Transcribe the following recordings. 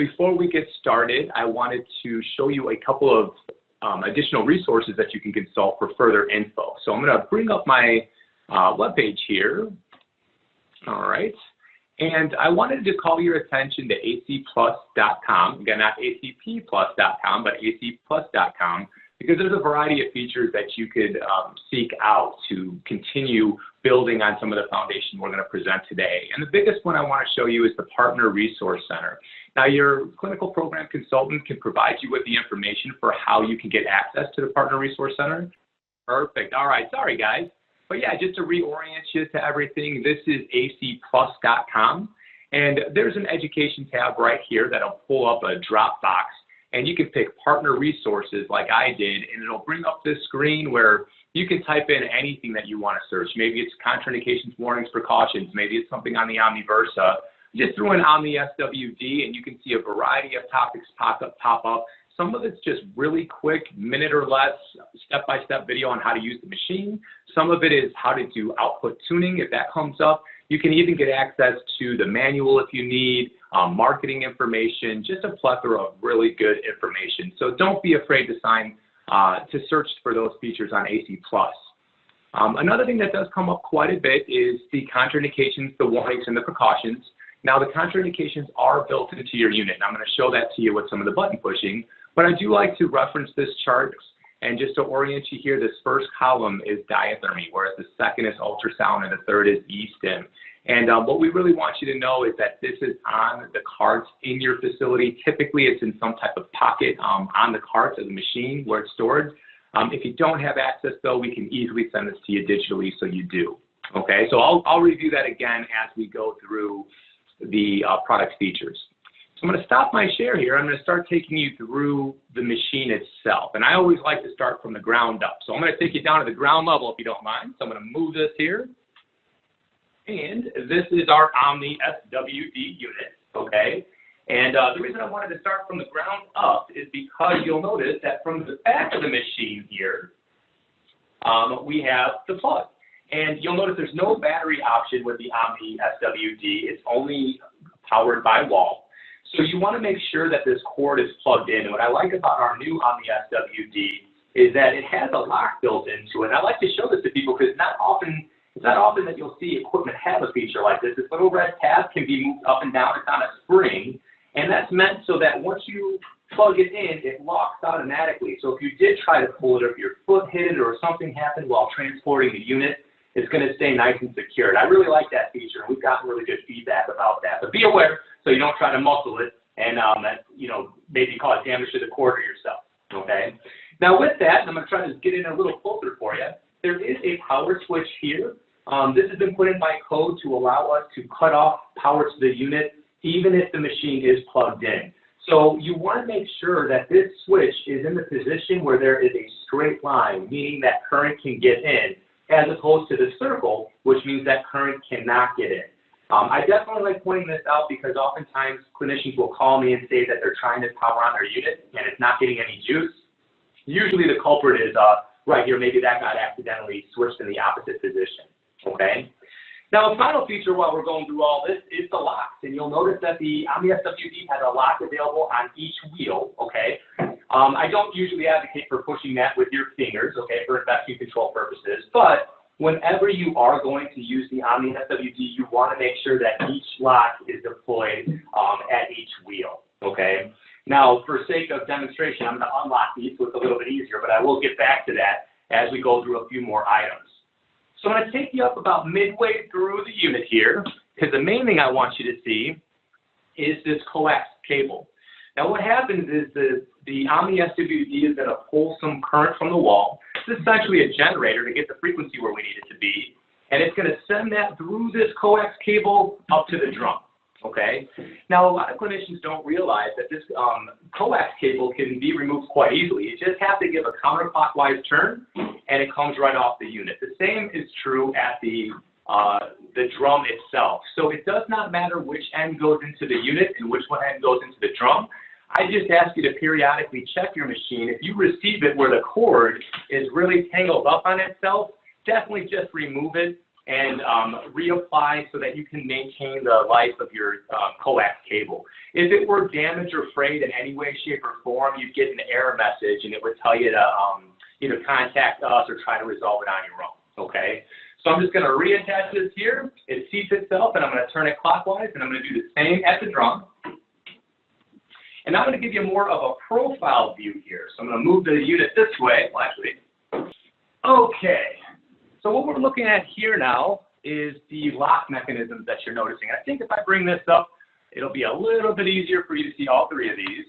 before we get started, I wanted to show you a couple of additional resources that you can consult for further info. So I'm going to bring up my webpage here. All right. And I wanted to call your attention to acplus.com. Again, not acpplus.com, but acplus.com, because there's a variety of features that you could seek out to continue building on some of the foundation we're going to present today. And the biggest one I want to show you is the Partner Resource Center. Now, your clinical program consultant can provide you with the information for how you can get access to the Partner Resource Center. Perfect. All right. Sorry, guys. But yeah, just to reorient you to everything, this is acplus.com. And there's an education tab right here that'll pull up a drop box. And you can pick partner resources like I did, and it'll bring up this screen where you can type in anything that you want to search. Maybe it's contraindications, warnings, precautions. Maybe it's something on the OmniVersa. Just throw in OmniSWD, and you can see a variety of topics pop up. Some of it's just really quick, minute or less, step-by-step video on how to use the machine. Some of it is how to do output tuning if that comes up. You can even get access to the manual if you need, marketing information, just a plethora of really good information. So don't be afraid to search for those features on AC+. Another thing that does come up quite a bit is the contraindications, the warnings, and the precautions. Now, the contraindications are built into your unit, and I'm going to show that to you with some of the button pushing. But I do like to reference this chart, and just to orient you here, this first column is diathermy, whereas the second is ultrasound, and the third is e-stim. And what we really want you to know is that this is on the carts in your facility. Typically, it's in some type of pocket on the carts of the machine where it's stored. If you don't have access, though, we can easily send this to you digitally, so you do. Okay, so I'll review that again as we go through the product features. So I'm going to stop my share here. I'm going to start taking you through the machine itself. And I always like to start from the ground up. So I'm going to take you down to the ground level if you don't mind. So I'm going to move this here. And this is our OmniSWD unit, okay? And the reason I wanted to start from the ground up is because you'll notice that from the back of the machine here, we have the plug. And you'll notice there's no battery option with the OmniSWD. It's only powered by wall. So you want to make sure that this cord is plugged in. And what I like about our new OmniSWD is that it has a lock built into it. And I like to show this to people because it's not often that you'll see equipment have a feature like this. This little red tab can be moved up and down. It's on a spring. And that's meant so that once you plug it in, it locks automatically. So if you did try to pull it, or if your foot hit it or something happened while transporting the unit, it's going to stay nice and secured. I really like that feature. We've gotten really good feedback about that. But be aware so you don't try to muscle it and maybe cause damage to the cord or yourself. Okay. Now with that, I'm going to try to get in a little closer for you. There is a power switch here. This has been put in by code to allow us to cut off power to the unit even if the machine is plugged in. So you want to make sure that this switch is in the position where there is a straight line, meaning that current can get in, as opposed to the circle, which means that current cannot get in. I definitely like pointing this out because oftentimes clinicians will call me and say that they're trying to power on their unit and it's not getting any juice. Usually the culprit is right here. Maybe that got accidentally switched in the opposite position. Okay. Now, a final feature while we're going through all this is the locks. And you'll notice that the OmniSWD has a lock available on each wheel, okay? I don't usually advocate for pushing that with your fingers, okay, for infection control purposes. But whenever you are going to use the OmniSWD, you want to make sure that each lock is deployed at each wheel, okay? Now, for sake of demonstration, I'm going to unlock these so it's a little bit easier, but I will get back to that as we go through a few more items. So I'm going to take you up about midway through the unit here, because the main thing I want you to see is this coax cable. Now what happens is the OmniSWD is going to pull some current from the wall. This is essentially a generator to get the frequency where we need it to be, and it's going to send that through this coax cable up to the drum. Okay. Now, a lot of clinicians don't realize that this coax cable can be removed quite easily. You just have to give a counterclockwise turn, and it comes right off the unit. The same is true at the drum itself. So it does not matter which end goes into the unit and which one end goes into the drum. I just ask you to periodically check your machine. If you receive it where the cord is really tangled up on itself, definitely just remove it and reapply so that you can maintain the life of your coax cable. If it were damaged or frayed in any way, shape, or form, you'd get an error message, and it would tell you to either contact us or try to resolve it on your own, okay? So I'm just going to reattach this here. It seats itself, and I'm going to turn it clockwise, and I'm going to do the same at the drum. And I'm going to give you more of a profile view here. So I'm going to move the unit this way. Well, actually, okay. So what we're looking at here now is the lock mechanisms that you're noticing. I think if I bring this up, it'll be a little bit easier for you to see all three of these.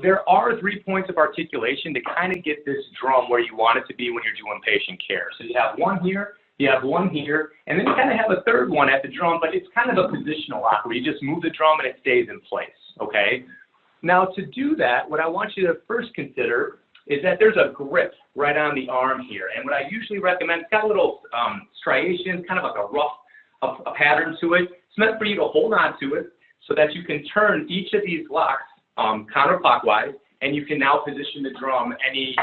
There are 3 points of articulation to kind of get this drum where you want it to be when you're doing patient care. So you have one here, you have one here, and then you kind of have a third one at the drum, but it's kind of a positional lock where you just move the drum and it stays in place, okay? Now to do that, what I want you to first consider is that there's a grip right on the arm here. And what I usually recommend, it's got a little striations, kind of like a rough a pattern to it. It's meant for you to hold on to it so that you can turn each of these locks counterclockwise, and you can now position the drum any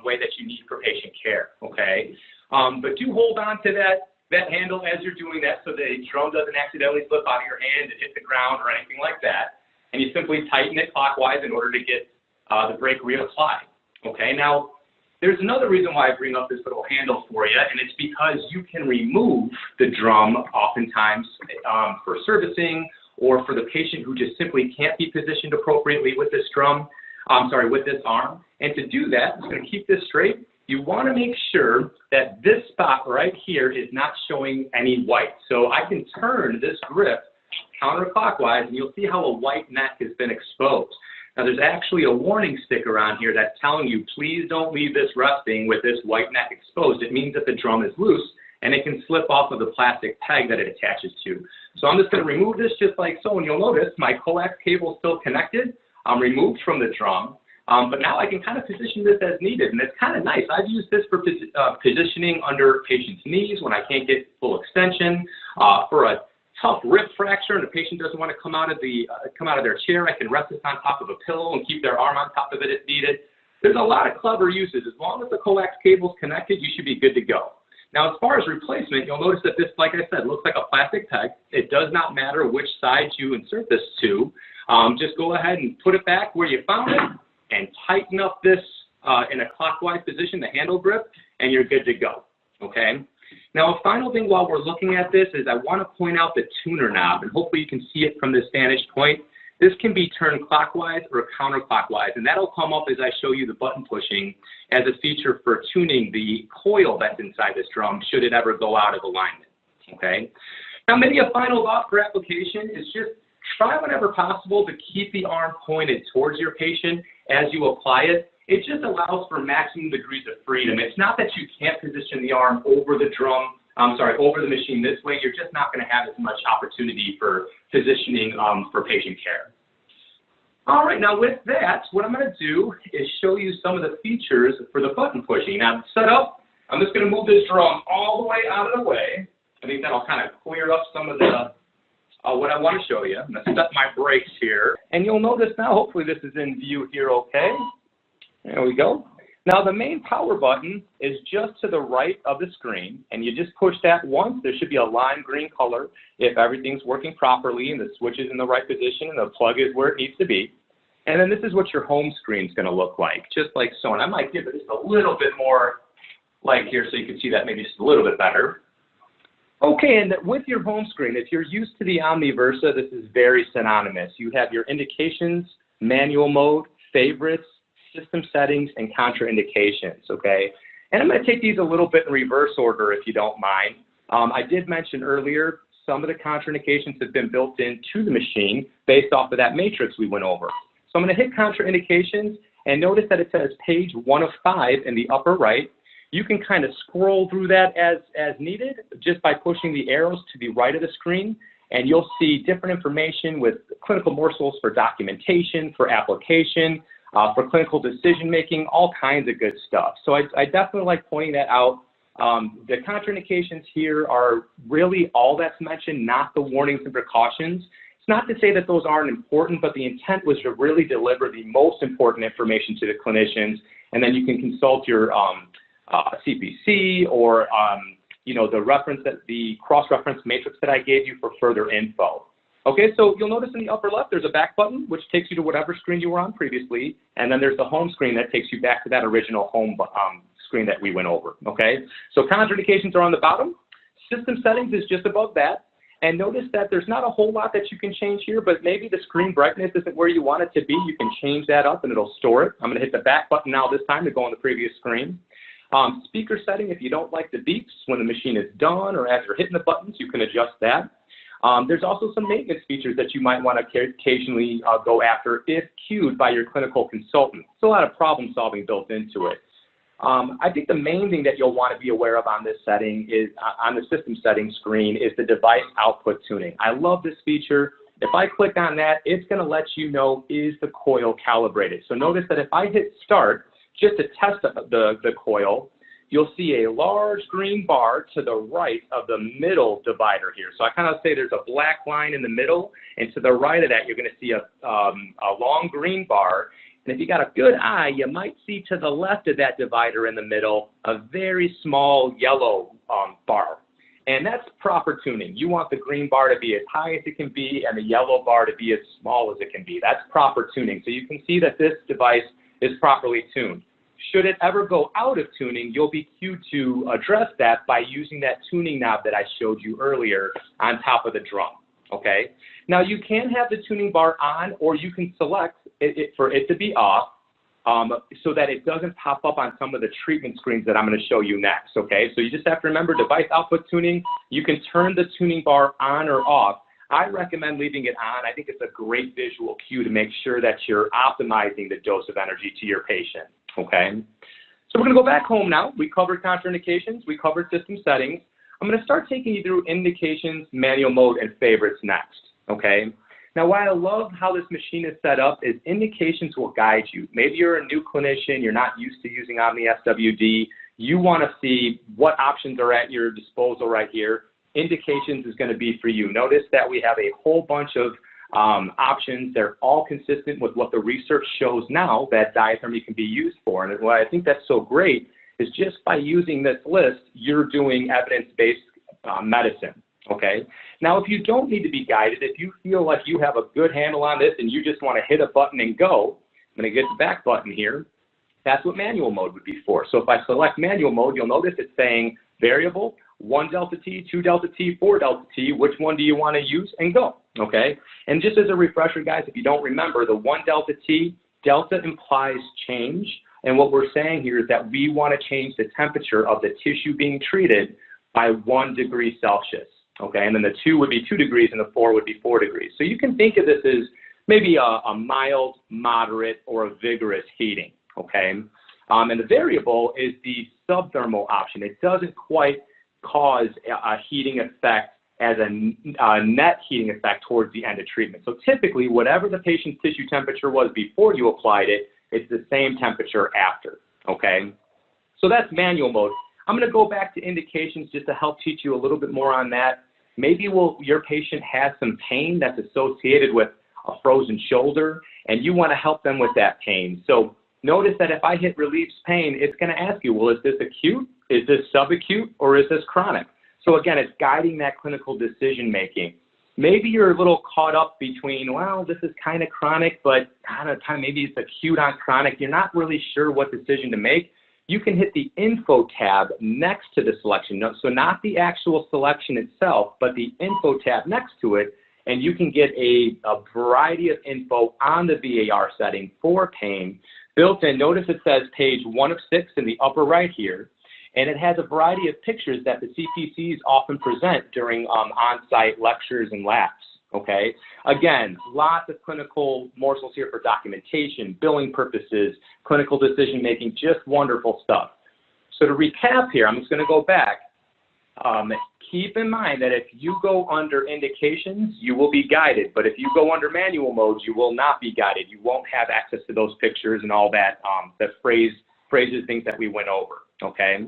way that you need for patient care, okay? But do hold on to that handle as you're doing that so the drum doesn't accidentally slip out of your hand and hit the ground or anything like that. And you simply tighten it clockwise in order to get the brake reapplied. Okay, now there's another reason why I bring up this little handle for you, and it's because you can remove the drum oftentimes for servicing or for the patient who just simply can't be positioned appropriately with this drum, with this arm. And to do that, I'm just going to keep this straight. You want to make sure that this spot right here is not showing any white. So I can turn this grip counterclockwise, and you'll see how a white neck has been exposed. Now, there's actually a warning sticker on here that's telling you, please don't leave this resting with this white neck exposed. It means that the drum is loose, and it can slip off of the plastic peg that it attaches to. So I'm just going to remove this just like so, and you'll notice my coax cable is still connected. I'm removed from the drum, but now I can kind of position this as needed, and it's kind of nice. I've used this for positioning under patients' knees when I can't get full extension, for a tough rib fracture and the patient doesn't want to come out of their chair, I can rest this on top of a pillow and keep their arm on top of it if needed. There's a lot of clever uses. As long as the coax cable is connected, you should be good to go. Now, as far as replacement, you'll notice that this, like I said, looks like a plastic peg. It does not matter which side you insert this to. Just go ahead and put it back where you found it and tighten up this in a clockwise position, the handle grip, and you're good to go, okay? Now, a final thing while we're looking at this is I want to point out the tuner knob, and hopefully you can see it from this vantage point. This can be turned clockwise or counterclockwise, and that'll come up as I show you the button pushing as a feature for tuning the coil that's inside this drum should it ever go out of alignment, okay? Now, maybe a final thought for application is just try whenever possible to keep the arm pointed towards your patient as you apply it. It just allows for maximum degrees of freedom. It's not that you can't position the arm over the over the machine this way. You're just not going to have as much opportunity for positioning for patient care. All right, now with that, what I'm going to do is show you some of the features for the button pushing. Now, to set up, I'm just going to move this drum all the way out of the way. I think that'll kind of clear up some of the what I want to show you. I'm going to set my brakes here. And you'll notice now, hopefully this is in view here okay. There we go. Now the main power button is just to the right of the screen, and you just push that once. There should be a lime green color if everything's working properly and the switch is in the right position and the plug is where it needs to be. And then this is what your home screen is going to look like, just like so. And I might give it just a little bit more light here so you can see that maybe just a little bit better. Okay, and with your home screen, if you're used to the OmniVersa, this is very synonymous. You have your indications, manual mode, favorites, system settings, and contraindications, okay? And I'm going to take these a little bit in reverse order if you don't mind. I did mention earlier some of the contraindications have been built into the machine based off of that matrix we went over. So I'm going to hit contraindications and notice that it says page 1 of 5 in the upper right. You can kind of scroll through that as needed just by pushing the arrows to the right of the screen, and you'll see different information with clinical morsels for documentation, for application, for clinical decision-making, all kinds of good stuff. So I definitely like pointing that out. The contraindications here are really all that's mentioned, not the warnings and precautions. It's not to say that those aren't important, but the intent was to really deliver the most important information to the clinicians, and then you can consult your CPC or the cross-reference matrix that I gave you for further info. Okay, so you'll notice in the upper left, there's a back button, which takes you to whatever screen you were on previously, and then there's the home screen that takes you back to that original home screen that we went over, okay? So contraindications are on the bottom. System settings is just above that. And notice that there's not a whole lot that you can change here, but maybe the screen brightness isn't where you want it to be. You can change that up and it'll store it. I'm going to hit the back button now this time to go on the previous screen. Speaker setting, if you don't like the beeps when the machine is done or as you're hitting the buttons, you can adjust that. There's also some maintenance features that you might want to occasionally go after if cued by your clinical consultant. There's a lot of problem solving built into it. I think the main thing that you'll want to be aware of on this setting is, on the system settings screen, is the device output tuning. I love this feature. If I click on that, it's going to let you know, is the coil calibrated? So notice that if I hit start, just to test the coil, you'll see a large green bar to the right of the middle divider here. So I kind of say there's a black line in the middle, and to the right of that, you're going to see a long green bar. And if you got a good eye, you might see to the left of that divider in the middle a very small yellow bar. And that's proper tuning. You want the green bar to be as high as it can be and the yellow bar to be as small as it can be. That's proper tuning. So you can see that this device is properly tuned. Should it ever go out of tuning, you'll be cued to address that by using that tuning knob that I showed you earlier on top of the drum, okay? Now, you can have the tuning bar on, or you can select for it to be off so that it doesn't pop up on some of the treatment screens that I'm going to show you next, okay? So you just have to remember device output tuning. You can turn the tuning bar on or off. I recommend leaving it on. I think it's a great visual cue to make sure that you're optimizing the dose of energy to your patient, okay? So we're going to go back home now. We covered contraindications. We covered system settings. I'm going to start taking you through indications, manual mode, and favorites next, okay? Now, why I love how this machine is set up is indications will guide you. Maybe you're a new clinician, you're not used to using OmniSWD, you want to see what options are at your disposal right here. Indications is going to be for you. Notice that we have a whole bunch of options. They're all consistent with what the research shows now that diathermy can be used for. And what I think that's so great is just by using this list, you're doing evidence-based medicine, okay? Now, if you don't need to be guided, if you feel like you have a good handle on this and you just want to hit a button and go, I'm going to get the back button here. That's what manual mode would be for. So if I select manual mode, you'll notice it's saying variable, 1 delta T, 2 delta T, 4 delta T, which one do you want to use, and go, okay? And just as a refresher, guys, if you don't remember, the 1 delta T, delta implies change, and what we're saying here is that we want to change the temperature of the tissue being treated by 1 degree Celsius, okay? And then the 2 would be 2 degrees, and the 4 would be 4 degrees. So you can think of this as maybe a mild, moderate, or a vigorous heating, okay? And the variable is the subthermal option. It doesn't quite cause a heating effect as a net heating effect towards the end of treatment. So typically, whatever the patient's tissue temperature was before you applied it, it's the same temperature after, okay? So that's manual mode. I'm going to go back to indications just to help teach you a little bit more on that. Maybe your patient has some pain that's associated with a frozen shoulder, and you want to help them with that pain. So notice that if I hit relieves pain, it's going to ask you, well, is this acute, is this subacute, or is this chronic? So again, it's guiding that clinical decision making. Maybe you're a little caught up between, well, this is kind of chronic, but maybe it's acute on chronic. You're not really sure what decision to make. You can hit the info tab next to the selection. So not the actual selection itself, but the info tab next to it, and you can get a variety of info on the VAR setting for pain. Built in, notice it says page 1 of 6 in the upper right here, and it has a variety of pictures that the CPCs often present during on-site lectures and labs, okay? Again, lots of clinical morsels here for documentation, billing purposes, clinical decision-making, just wonderful stuff. So to recap here, I'm just gonna go back. Keep in mind that if you go under indications, you will be guided. But if you go under manual modes, you will not be guided. You won't have access to those pictures and all that, the phrases, things that we went over, okay?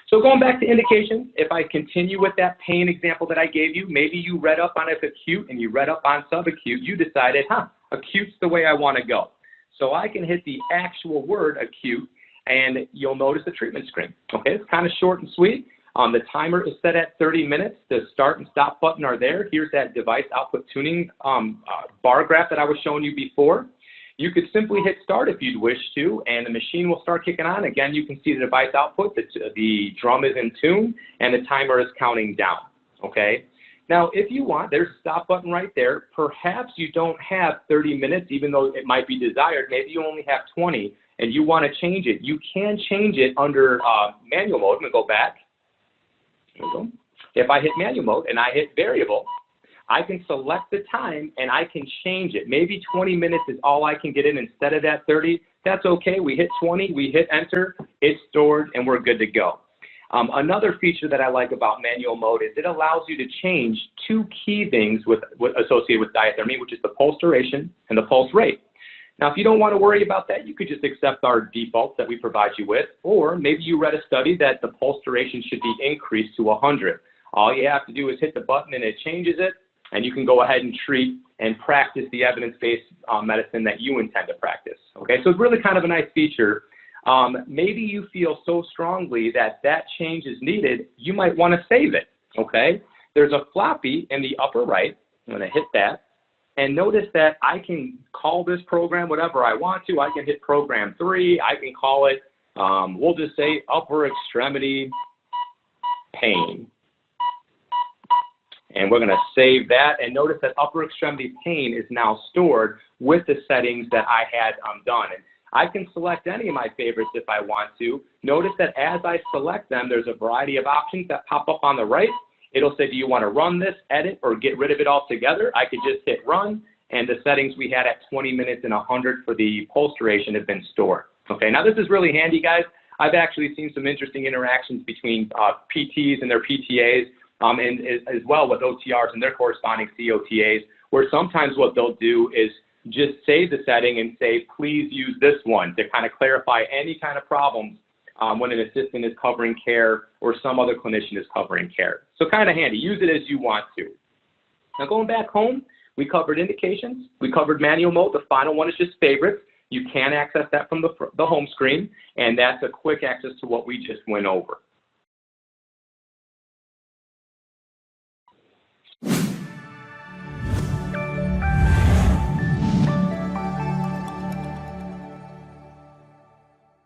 So going back to indications, if I continue with that pain example that I gave you, maybe you read up on acute and you read up on subacute, you decided, acute's the way I want to go. So I can hit the actual word acute, and you'll notice the treatment screen, okay? It's kind of short and sweet. The timer is set at 30 minutes. The start and stop button are there. Here's that device output tuning bar graph that I was showing you before. You could simply hit start if you'd wish to, and the machine will start kicking on. Again, you can see the device output, the drum is in tune, and the timer is counting down, okay? Now, if you want, there's a stop button right there. Perhaps you don't have 30 minutes, even though it might be desired. Maybe you only have 20, and you want to change it. You can change it under manual mode. I'm going to go back. There we go. If I hit manual mode and I hit variable, I can select the time and I can change it. Maybe 20 minutes is all I can get in instead of that 30. That's okay. We hit 20, we hit enter, it's stored, and we're good to go. Another feature that I like about manual mode is it allows you to change two key things associated with diathermy, which is the pulse duration and the pulse rate. Now, if you don't want to worry about that, you could just accept our defaults that we provide you with, or maybe you read a study that the pulse duration should be increased to 100. All you have to do is hit the button and it changes it, and you can go ahead and treat and practice the evidence-based medicine that you intend to practice. Okay, so it's really kind of a nice feature. Maybe you feel so strongly that that change is needed, you might want to save it. Okay, there's a floppy in the upper right. I'm going to hit that, and notice that I can call this program whatever I want to. I can hit program 3. I can call it, we'll just say upper extremity pain. And we're going to save that, and notice that upper extremity pain is now stored with the settings that I had done. And I can select any of my favorites if I want to. Notice that as I select them, there's a variety of options that pop up on the right. It'll say, do you want to run this, edit, or get rid of it altogether? I could just hit run, and the settings we had at 20 minutes and 100 for the pulse duration have been stored. Okay, now this is really handy, guys. I've actually seen some interesting interactions between PTs and their PTAs, and as well with OTRs and their corresponding COTAs, where sometimes what they'll do is just save the setting and say, please use this one to kind of clarify any kind of problems when an assistant is covering care or some other clinician is covering care. So kind of handy. Use it as you want to. Now going back home, we covered indications. We covered manual mode. The final one is just favorites. You can access that from the home screen, and that's a quick access to what we just went over.